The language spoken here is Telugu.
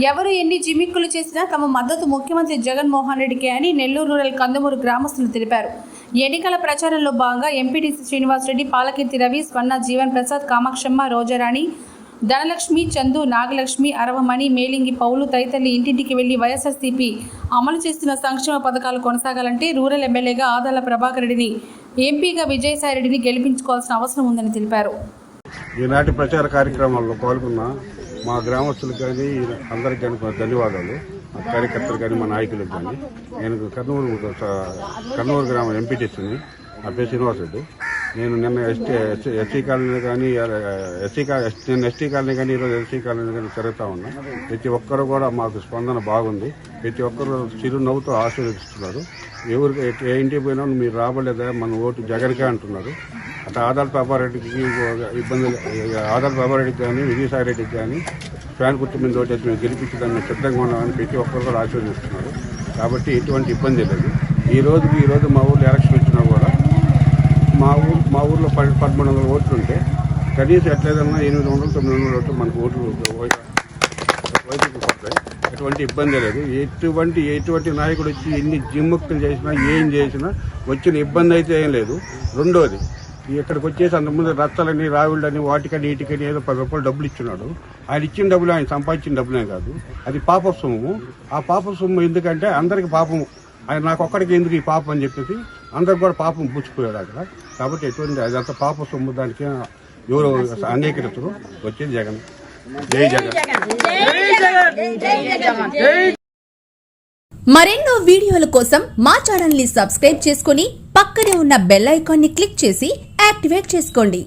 ఎవరు ఎన్ని జిమిక్కులు చేసినా తమ మద్దతు ముఖ్యమంత్రి జగన్మోహన్ రెడ్డికే అని నెల్లూరు రూరల్ కందుమూరు గ్రామస్తులు తెలిపారు. ఎన్నికల ప్రచారంలో భాగంగా ఎంపీటీసీ శ్రీనివాస్ రెడ్డి, పాలకీర్తి రవి, స్వర్ణ, జీవన్ ప్రసాద్, కామాక్షమ్మ, రోజారాణి, ధనలక్ష్మి, చందు, నాగలక్ష్మి, అరవమణి, మేలింగి పౌలు తదితరులు ఇంటింటికి వెళ్లి వైఎస్ఆర్సీపీ అమలు చేస్తున్న సంక్షేమ పథకాలు కొనసాగాలంటే రూరల్ ఎమ్మెల్యేగా ఆదాల ప్రభాకర్ రెడ్డిని, ఎంపీగా విజయసాయిరెడ్డిని గెలిపించుకోవాల్సిన అవసరం ఉందని తెలిపారు. ఈనాటి ప్రచార కార్యక్రమాల్లో పాల్గొన్న మా గ్రామస్తులకు కానీ అందరికి కానీ ధన్యవాదాలు. మా కార్యకర్తలు కానీ మా నాయకులకు కానీ. నేను కర్నూలు గ్రామం ఎంపీటీసీని, నా పేరు శ్రీనివాస్ రెడ్డి. నేను నిన్న ఎస్సీ కాలనీ కానీ నిన్న ఎస్టీ కాలనీ కానీ ఈరోజు ఎస్సీ కాలనీ కానీ తిరుగుతూ ఉన్నా. ప్రతి ఒక్కరు కూడా మాకు స్పందన బాగుంది. ప్రతి ఒక్కరు చిరునవ్వుతో ఆశీర్వదిస్తున్నారు. ఎవరికి ఏ ఇంటికి పోయినా మీరు రాబడలేదా, మన ఓటు జగన్కే అంటున్నారు. అటు ఆదాల ప్రభారెడ్డికి ఇబ్బంది, ఆదాల ప్రభారెడ్డికి కానీ విజయసాయి రెడ్డికి కానీ ఫ్యాన్ గుర్తు మీద ఓటేసి మేము గెలిపించడానికి సిద్ధంగా ఉన్నామని ప్రతి ఒక్కరు కూడా ఆశీర్వదిస్తున్నారు. కాబట్టి ఎటువంటి ఇబ్బంది లేదు. ఈ రోజు మా ఊళ్ళో ఎలక్షన్ వచ్చినా కూడా మా ఊర్లో 1300 ఓట్లు ఉంటే కనీసం ఎట్లేదన్నా 800-900 ఓట్లు మనకు ఓట్లు వైద్యులు పడతాయి. ఎటువంటి ఇబ్బంది లేదు. ఎటువంటి నాయకుడు వచ్చి ఎన్ని జిమ్ముక్తులు చేసినా ఏం చేసినా వచ్చిన ఇబ్బంది అయితే ఏం లేదు. రెండోది, ఇక్కడికి వచ్చేసి అంతకుముందు రచ్చలని, రావిళ్ళని, వాటికని వీటికని ఏదో 10 రూపాయలు డబ్బులు ఇచ్చున్నాడు. ఆయన ఇచ్చిన డబ్బులు ఆయన సంపాదించిన డబ్బులే కాదు, అది పాప సొమ్ము. ఆ పాప సొమ్ము ఎందుకంటే అందరికి పాపము, ఆయన నాకు ఒక్కడికి ఎందుకు ఈ పాపం అని చెప్పేసి అందరికి కూడా పాపం పుచ్చిపోయాడు అక్కడ. కాబట్టి ఎటువంటి అదంతా పాప సొమ్ము, దానికి ఎవరు అంగీకరించరు. వచ్చేది జగన్. జై జగన్. మరెన్నో వీడియోల కోసం మా ఛానల్ ని సబ్స్క్రైబ్ చేసుకుని పక్కనే ఉన్న బెల్ ఐకాన్ ని క్లిక్ చేసి యాక్టివేట్ చేసుకోండి.